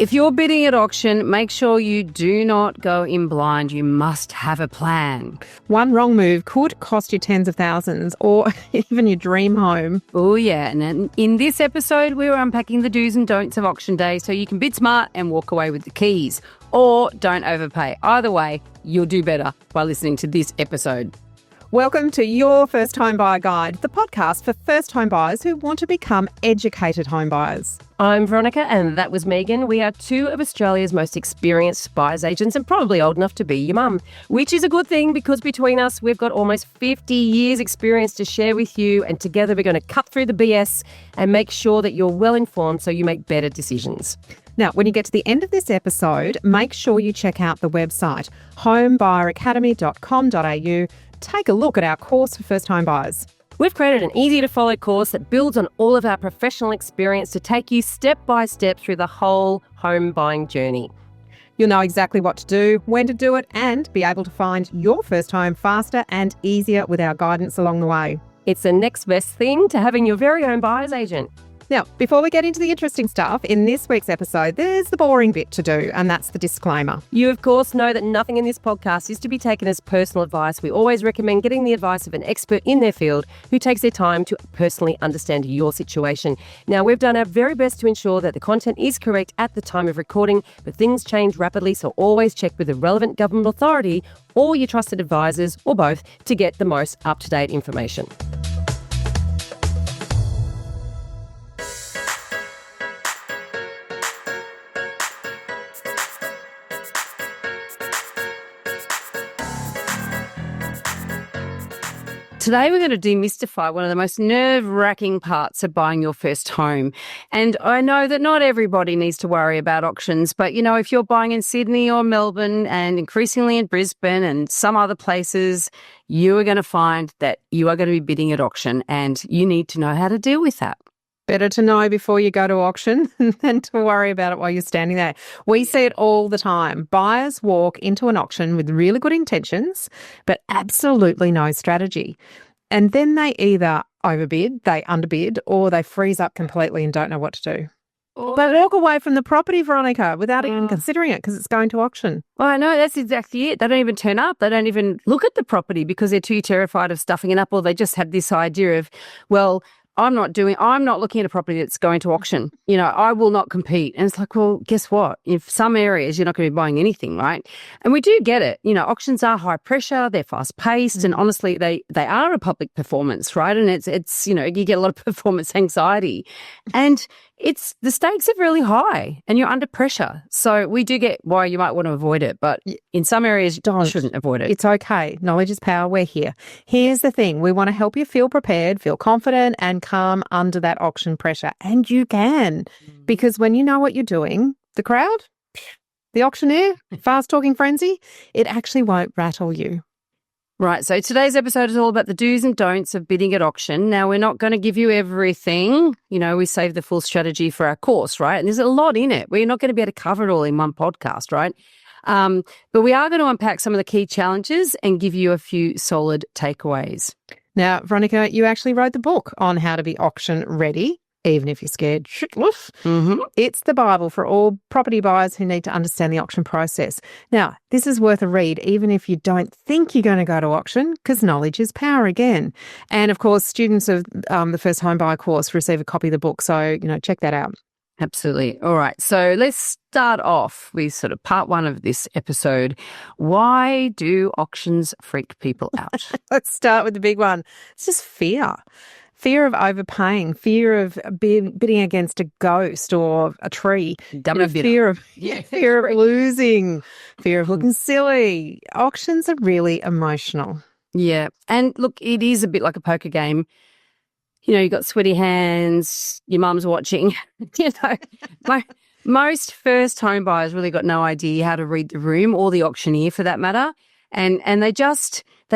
If you're bidding at auction, make sure you do not go in blind. You must have a plan. One wrong move could cost you tens of thousands or even your dream home. Oh, yeah. And in this episode, we're unpacking the do's and don'ts of auction day so you can bid smart and walk away with the keys. Or don't overpay. Either way, you'll do better by listening to this episode. Welcome to Your First Home Buyer Guide, the podcast for first home buyers who want to become educated home buyers. I'm Veronica and that was Megan. We are two of Australia's most experienced buyer's agents and probably old enough to be your mum, which is a good thing because between us, we've got almost 50 years experience to share with you, and together we're going to cut through the BS and make sure that you're well informed so you make better decisions. Now, when you get to the end of this episode, make sure you check out the website, homebuyeracademy.com.au. Take a look at our course for first home buyers. We've created an easy-to-follow course that builds on all of our professional experience to take you step by step through the whole home buying journey. You'll know exactly what to do, when to do it, and be able to find your first home faster and easier with our guidance along the way. It's the next best thing to having your very own buyer's agent. Now, before we get into the interesting stuff, in this week's episode, there's the boring bit to do, and that's the disclaimer. You, of course, know that nothing in this podcast is to be taken as personal advice. We always recommend getting the advice of an expert in their field who takes their time to personally understand your situation. Now, we've done our very best to ensure that the content is correct at the time of recording, but things change rapidly, so always check with the relevant government authority or your trusted advisors, or both, to get the most up-to-date information. Today, we're going to demystify one of the most nerve-wracking parts of buying your first home. And I know that not everybody needs to worry about auctions, but, if you're buying in Sydney or Melbourne and increasingly in Brisbane and some other places, you are going to find that you are going to be bidding at auction and you need to know how to deal with that. Better to know before you go to auction than to worry about it while you're standing there. We see it all the time. Buyers walk into an auction with really good intentions, but absolutely no strategy. And then they either overbid, they underbid, or they freeze up completely and don't know what to do. They walk away from the property, Veronica, without even considering it because it's going to auction. Well, I know, that's exactly it. They don't even turn up. They don't even look at the property because they're too terrified of stuffing it up, or they just have this idea of, well, I'm not looking at a property that's going to auction. I will not compete. And it's like, well, guess what? In some areas, you're not going to be buying anything, right? And we do get it. Auctions are high pressure, they're fast paced, and honestly, they are a public performance, right? And it's you get a lot of performance anxiety. And the stakes are really high and you're under pressure. So we do get why you might want to avoid it, but in some areas, you shouldn't avoid it. It's okay. Knowledge is power. We're here. Here's the thing. We want to help you feel prepared, feel confident and calm under that auction pressure. And you can, because when you know what you're doing, the crowd, the auctioneer, fast talking frenzy, it actually won't rattle you. Right, so today's episode is all about the do's and don'ts of bidding at auction. Now, we're not going to give you everything. We save the full strategy for our course, right? And there's a lot in it. We're not going to be able to cover it all in one podcast, right? But we are going to unpack some of the key challenges and give you a few solid takeaways. Now, Veronica, you actually wrote the book on how to be auction ready, even if you're scared shitless. Mm-hmm. It's the Bible for all property buyers who need to understand the auction process. Now, this is worth a read, even if you don't think you're going to go to auction, because knowledge is power again. And of course, students of the First Home Buyer course receive a copy of the book. So, check that out. Absolutely. All right. So let's start off with sort of part one of this episode. Why do auctions freak people out? Let's start with the big one. It's just fear. Fear of overpaying, fear of bidding against a ghost or a tree, fear of losing, fear of looking silly. Auctions are really emotional. Yeah. And look, it is a bit like a poker game. You've got sweaty hands, your mum's watching. Most first home buyers really got no idea how to read the room, or the auctioneer for that matter. And they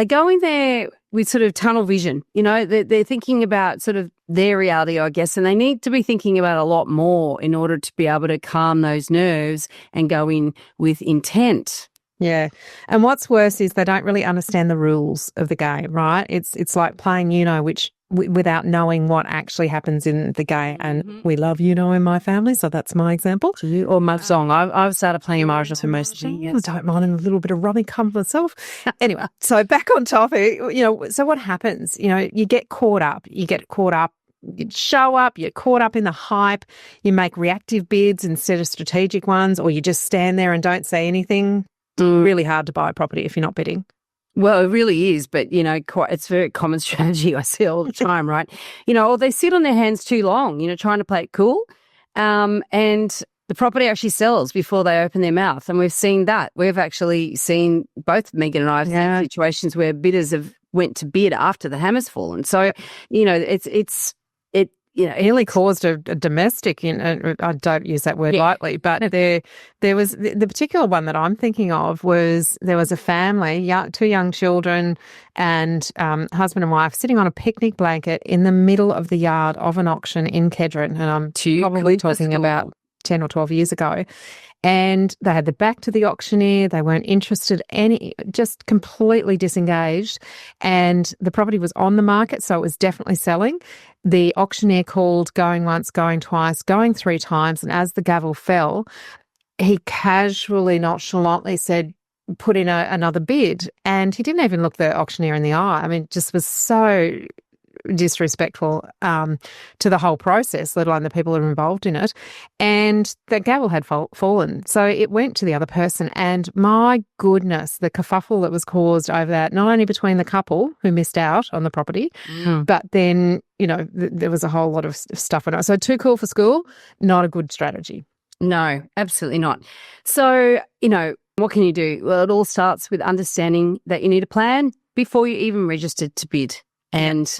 go in there with sort of tunnel vision. They're thinking about sort of their reality, I guess, and they need to be thinking about a lot more in order to be able to calm those nerves and go in with intent. Yeah. And what's worse is they don't really understand the rules of the game, right? It's like playing which without knowing what actually happens in the game. And we love in my family, so that's my example. Or mahjong. I've started playing mahjong for most of the years. I don't mind a little bit of rummy come myself. Anyway, so back on topic, so what happens? You get caught up. You show up, you're caught up in the hype, you make reactive bids instead of strategic ones, or you just stand there and don't say anything. Really hard to buy a property if you're not bidding. Well, it really is, but, it's a very common strategy I see all the time, right? Or they sit on their hands too long, trying to play it cool, and the property actually sells before they open their mouth, and we've seen that. We've actually seen, both Megan and I have seen situations where bidders have went to bid after the hammer's fallen. So, it nearly caused a domestic, I don't use that word lightly, but there was the particular one that I'm thinking of was there was a family, two young children and husband and wife sitting on a picnic blanket in the middle of the yard of an auction in Kedron. And I'm probably talking about 10 or 12 years ago. And they had their back to the auctioneer. They weren't interested just completely disengaged. And the property was on the market, so it was definitely selling. The auctioneer called, going once, going twice, going 3 times. And as the gavel fell, he casually, nonchalantly said, put in another bid. And he didn't even look the auctioneer in the eye. I mean, just was so disrespectful to the whole process, let alone the people that are involved in it. And the gavel had fallen. So it went to the other person. And my goodness, the kerfuffle that was caused over that, not only between the couple who missed out on the property, but then, there was a whole lot of stuff. So too cool for school, not a good strategy. No, absolutely not. So, what can you do? Well, it all starts with understanding that you need a plan before you even registered to bid. And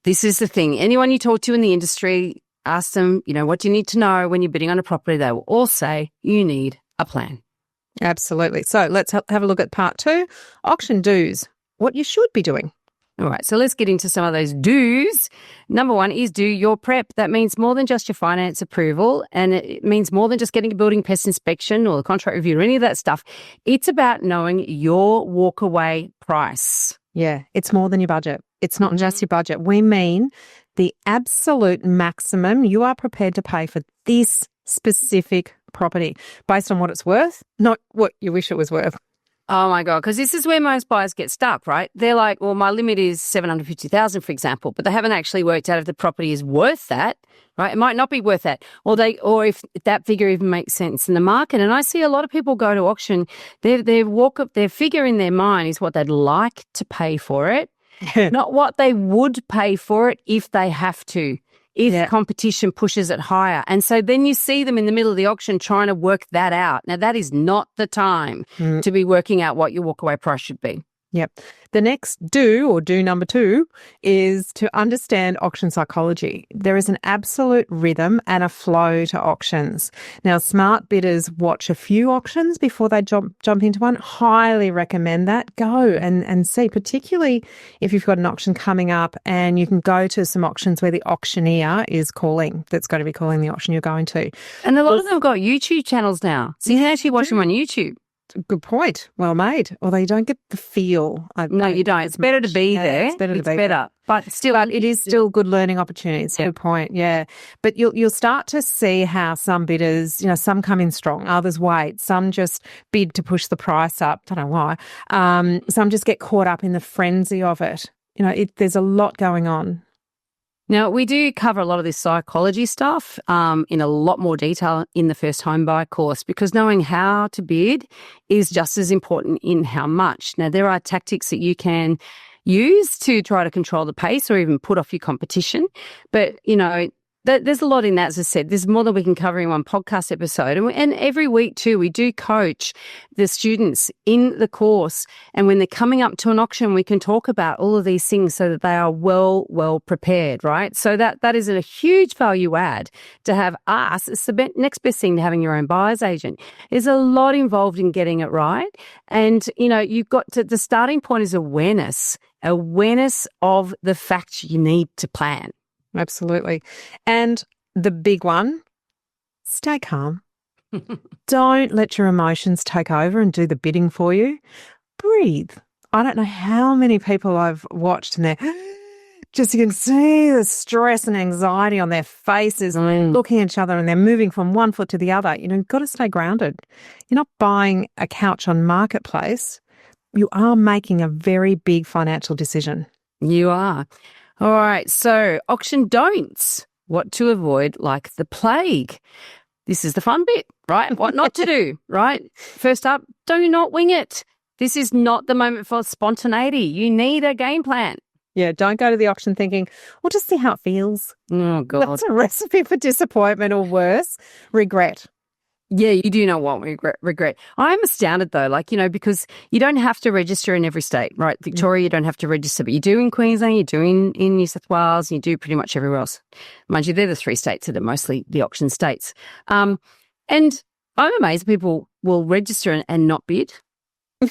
this is the thing. Anyone you talk to in the industry, ask them, what do you need to know when you're bidding on a property? They will all say you need a plan. Absolutely. So let's have a look at part 2, auction do's, what you should be doing. All right, so let's get into some of those do's. Number 1 is do your prep. That means more than just your finance approval, and it means more than just getting a building pest inspection or the contract review or any of that stuff. It's about knowing your walkaway price. Yeah, it's more than your budget. It's not just your budget. We mean the absolute maximum you are prepared to pay for this specific property based on what it's worth, not what you wish it was worth. Oh my God, because this is where most buyers get stuck, right? They're like, well, my limit is $750,000, for example, but they haven't actually worked out if the property is worth that, right? It might not be worth that, or if that figure even makes sense in the market. And I see a lot of people go to auction, their figure in their mind is what they'd like to pay for it, not what they would pay for it if they have to. If competition pushes it higher. And so then you see them in the middle of the auction trying to work that out. Now, that is not the time to be working out what your walkaway price should be. Yep. The next do number 2 is to understand auction psychology. There is an absolute rhythm and a flow to auctions. Now, smart bidders watch a few auctions before they jump into one. Highly recommend that. Go and see, particularly if you've got an auction coming up, and you can go to some auctions where the auctioneer is calling, that's going to be calling the auction you're going to. And a lot of them have got YouTube channels now. So you can actually watch them on YouTube. Good point. Well made. Although you don't get the feel. No, you don't. It's better to be there. It's better to be better. But still, it is still good learning opportunities. Good point. Yeah. But you'll start to see how some bidders, some come in strong, others wait, some just bid to push the price up. Don't know why. Some just get caught up in the frenzy of it. There's a lot going on. Now, we do cover a lot of this psychology stuff in a lot more detail in the first home buyer course, because knowing how to bid is just as important in how much. Now, there are tactics that you can use to try to control the pace or even put off your competition. But, there's a lot in that, as I said. There's more than we can cover in one podcast episode. And every week, too, we do coach the students in the course. And when they're coming up to an auction, we can talk about all of these things so that they are well prepared, right? So that is a huge value add to have us. It's the next best thing to having your own buyer's agent. There's a lot involved in getting it right. And, you've got to, the starting point is awareness of the fact you need to plan. Absolutely. And the big one, stay calm. Don't let your emotions take over and do the bidding for you. Breathe. I don't know how many people I've watched and they're Just you can see the stress and anxiety on their faces and looking at each other, and they're moving from one foot to the other. You've got to stay grounded. You're not buying a couch on Marketplace. You are making a very big financial decision. You are. All right. So auction don'ts, what to avoid like the plague. This is the fun bit, right? What not to do, right? First up, do not wing it. This is not the moment for spontaneity. You need a game plan. Yeah, don't go to the auction thinking, we'll just see how it feels. Oh, God. That's a recipe for disappointment or worse, regret. Yeah, you do not want regret. I'm astounded though, because you don't have to register in every state, right? Victoria, you don't have to register, but you do in Queensland, you do in New South Wales, you do pretty much everywhere else. Mind you, they're the 3 states that are mostly the auction states. And I'm amazed people will register and not bid.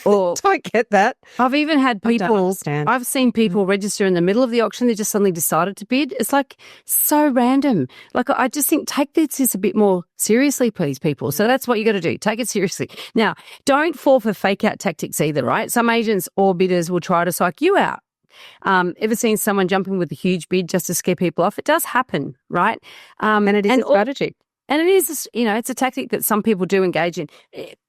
Or Don't get that. I've even had I don't people, understand. I've seen people register in the middle of the auction. They just suddenly decided to bid. It's like so random. Like, I just think take this a bit more seriously, please, people. So that's what you got to do. Take it seriously. Now, don't fall for fake out tactics either, right? Some agents or bidders will try to psych you out. Ever seen someone jumping with a huge bid just to scare people off? It does happen, right? And it is a strategy. And it is, it's a tactic that some people do engage in,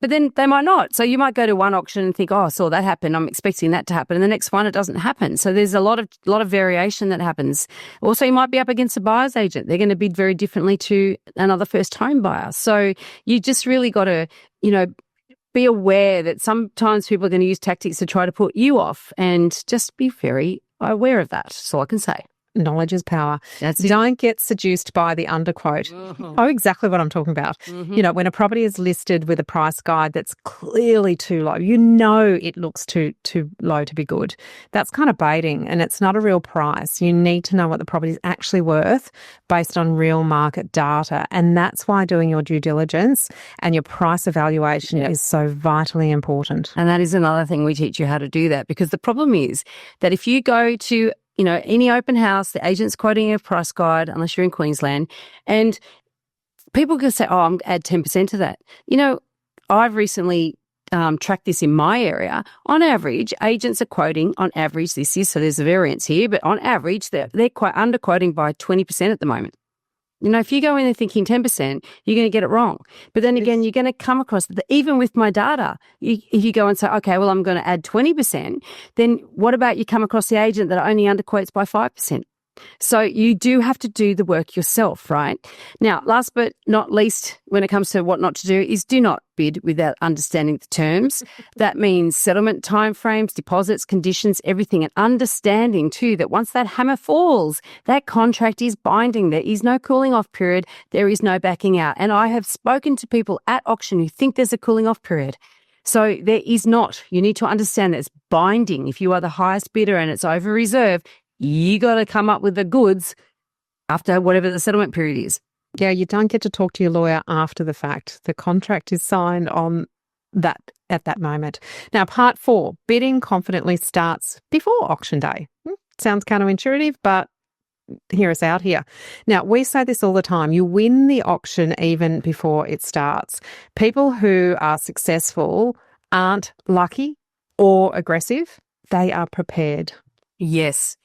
but then they might not. So you might go to one auction and think, oh, I saw that happen. I'm expecting that to happen. And the next one, it doesn't happen. So there's a lot of variation that happens. Also, you might be up against a buyer's agent. They're going to bid very differently to another first home buyer. So you just really got to, be aware that sometimes people are going to use tactics to try to put you off, and just be very aware of that. That's all I can say. Knowledge is power. That's it. Don't get seduced by the underquote. Oh, exactly what I'm talking about. When a property is listed with a price guide that's clearly too low, it looks too low to be good. That's kind of baiting, and it's not a real price. You need to know what the property is actually worth based on real market data. And that's why doing your due diligence and your price evaluation is so vitally important. And that is another thing we teach you how to do that, because the problem is that if you go to any open house, the agent's quoting a price guide, unless you're in Queensland, and people can say, oh, I'm add 10% to that. I've recently tracked this in my area. On average, agents are quoting, on average, so there's a variance here, but on average, they're quite underquoting by 20% at the moment. If you go in there thinking 10%, you're going to get it wrong. But then again, you're going to come across that even with my data, if you go and say, okay, well, I'm going to add 20%, then what about you come across the agent that only underquotes by 5%? So you do have to do the work yourself, right? Now, last but not least, when it comes to what not to do, is do not bid without understanding the terms. That means settlement timeframes, deposits, conditions, everything, and understanding too that once that hammer falls, that contract is binding. There is no cooling off period. There is no backing out. And I have spoken to people at auction who think there's a cooling off period. So there is not. You need to understand that it's binding. If you are the highest bidder and it's over reserve, you got to come up with the goods after whatever the settlement period is. Yeah, you don't get to talk to your lawyer after the fact. The contract is signed on that at that moment. Now, part 4, bidding confidently starts before auction day. Sounds counterintuitive, but hear us out here. Now, we say this all the time. You win the auction even before it starts. People who are successful aren't lucky or aggressive. They are prepared. Yes.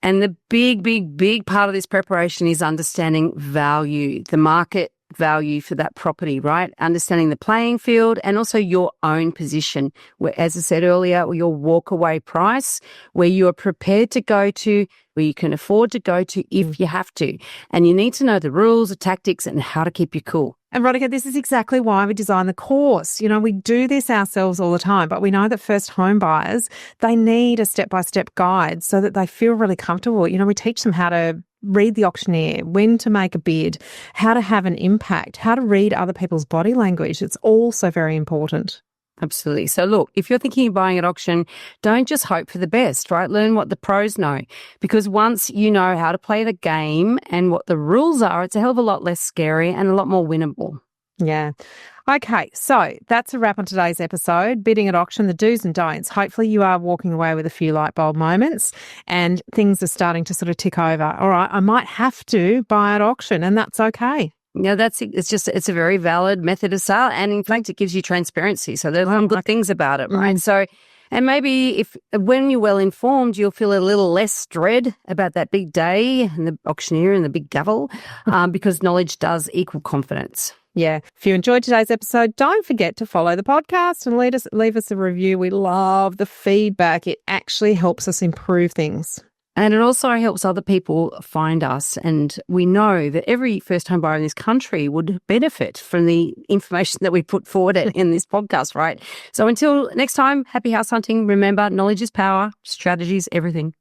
And the big part of this preparation is understanding value, the market value for that property, right? Understanding the playing field and also your own position, where, as I said earlier, your walkaway price, where you are prepared to go to, where you can afford to go to if you have to. And you need to know the rules, the tactics, and how to keep you cool. And Veronica, this is exactly why we designed the course. We do this ourselves all the time, but we know that first home buyers, they need a step-by-step guide so that they feel really comfortable. We teach them how to read the auctioneer, when to make a bid, how to have an impact, how to read other people's body language. It's all so very important. Absolutely. So look, if you're thinking of buying at auction, don't just hope for the best, right? Learn what the pros know, because once you know how to play the game and what the rules are, it's a hell of a lot less scary and a lot more winnable. Yeah. Okay, so that's a wrap on today's episode, Bidding at Auction, the do's and don'ts. Hopefully you are walking away with a few light bulb moments and things are starting to sort of tick over. All right, I might have to buy at auction, and that's okay. That's it. It's a very valid method of sale. And in fact, it gives you transparency. So there's some good things about it, right? So And maybe when you're well informed, you'll feel a little less dread about that big day and the auctioneer and the big gavel, because knowledge does equal confidence. Yeah. If you enjoyed today's episode, don't forget to follow the podcast and leave us a review. We love the feedback. It actually helps us improve things. And it also helps other people find us. And we know that every first home buyer in this country would benefit from the information that we put forward in this podcast, right? So until next time, happy house hunting. Remember, knowledge is power, strategy is everything.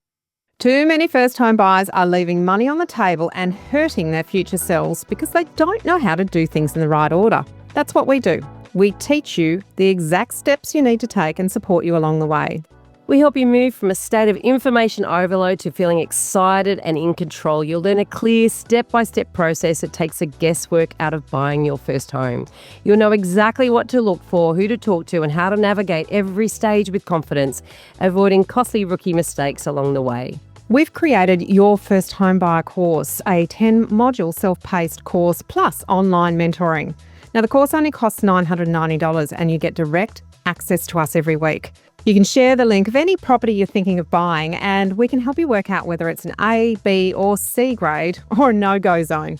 Too many first-home buyers are leaving money on the table and hurting their future selves because they don't know how to do things in the right order. That's what we do. We teach you the exact steps you need to take and support you along the way. We help you move from a state of information overload to feeling excited and in control. You'll learn a clear step-by-step process that takes the guesswork out of buying your first home. You'll know exactly what to look for, who to talk to, and how to navigate every stage with confidence, avoiding costly rookie mistakes along the way. We've created your first home buyer course, a 10-module self-paced course plus online mentoring. Now, the course only costs $990 and you get direct access to us every week. You can share the link of any property you're thinking of buying and we can help you work out whether it's an A, B or C grade or a no-go zone.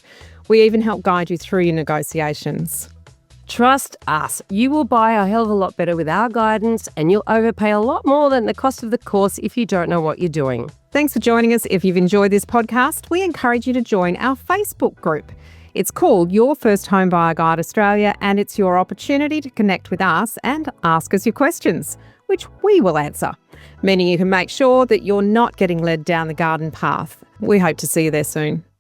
We even help guide you through your negotiations. Trust us, you will buy a hell of a lot better with our guidance and you'll overpay a lot more than the cost of the course if you don't know what you're doing. Thanks for joining us. If you've enjoyed this podcast, we encourage you to join our Facebook group. It's called Your First Home Buyer Guide Australia, and it's your opportunity to connect with us and ask us your questions, which we will answer. Meaning you can make sure that you're not getting led down the garden path. We hope to see you there soon.